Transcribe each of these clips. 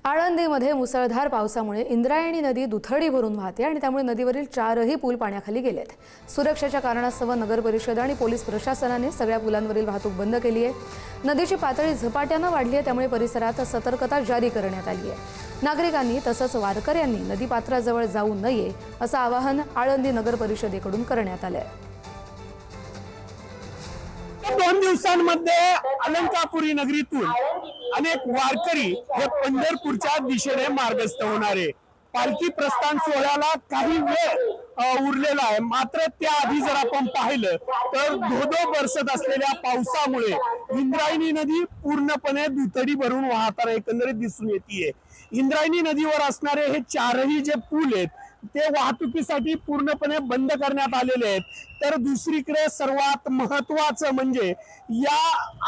आळंदीमध्ये मुसळधार पावसामुळे इंद्रायणी नदी दुथडी भरून वाहते आणि त्यामुळे नदीवरील 4ही पूल पाण्याखाली गेलेत। सुरक्षेच्या कारणास्तव नगर परिषद आणि पोलीस प्रशासनाने सगळ्या पुलांवरील वाहतूक बंद केली आहे। नदीची पातळी झपाट्याने वाढली आहे, त्यामुळे परिसरात सतर्कता जारी करण्यात आली आहे। नागरिकांनी तसंच वारकऱ्यांनी नदीपात्राजवळ जाऊ नये असं आवाहन आळंदी नगर परिषदेकडून करण्यात आलं आहे। 2 दिवसांमध्ये अलंकापुरी नगरीतून अनेक वारकरी हे पंढरपूरच्या दिशेने मार्गस्थ होणार आहे। पालखी प्रस्थान सोहळ्याला काही वेळ उरलेला आहे, मात्र त्याआधी जर आपण पाहिलं तर धोधो बरसत असलेल्या पावसामुळे इंद्रायणी नदी पूर्णपणे दुथडी भरून वाहताना एकंदरीत दिसून येते। इंद्रायणी नदीवर असणारे हे 4ही जे पूल आहेत ते वाहतुकीसाठी पूर्णपणे बंद करण्यात आलेले आहेत। तर दुसरीकडे सर्वात महत्त्वाचं म्हणजे या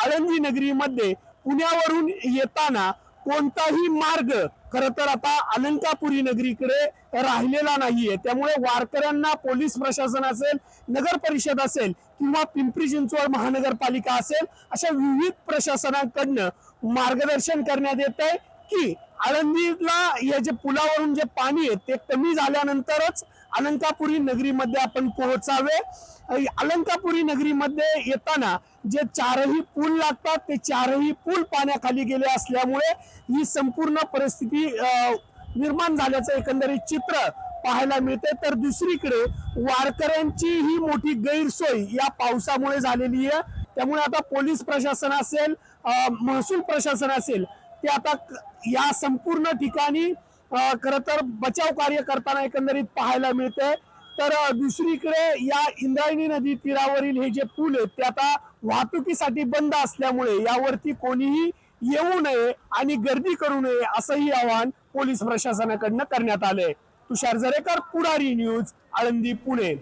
आळंदी नगरीमध्ये पुण्यावरून येताना कोणताही मार्ग खरं तर आता अलंकापुरी नगरीकडे राहिलेला नाहीये। त्यामुळे वारकऱ्यांना पोलीस प्रशासन असेल, नगर परिषद असेल किंवा पिंपरी चिंचवड महानगरपालिका असेल, अशा विविध प्रशासनाकडनं मार्गदर्शन करण्यात येत आहे की आळंदीला या जे पुलावरून जे पाणी आहे ते कमी झाल्यानंतरच अलंकापुरी नगरीमध्ये आपण पोहोचावे। अलंकापुरी नगरीमध्ये येताना जे 4ही पूल लागतात ते 4ही पूल पाण्याखाली गेले असल्यामुळे ही संपूर्ण परिस्थिती निर्माण झाल्याचं एकंदरीत चित्र पाहायला मिळते। तर दुसरीकडे वारकऱ्यांची ही मोठी गैरसोय या पावसामुळे झालेली आहे। त्यामुळे आता पोलीस प्रशासन असेल, महसूल प्रशासन असेल, ते आता या संपूर्ण ठिकाणी खरं तर बचाव कार्य करताना एकंदरीत पाहायला मिळते। तर दुसरीकडे या इंद्रायणी नदी तीरावरील हे जे पूल आहेत ते आता वाहतुकीसाठी बंद असल्यामुळे यावरती कोणीही येऊ नये आणि गर्दी करू नये असंही आवाहन पोलीस प्रशासनाकडनं करण्यात आलंय। तुषार जरेकर, पुढारी न्यूज, आळंदी, पुणे।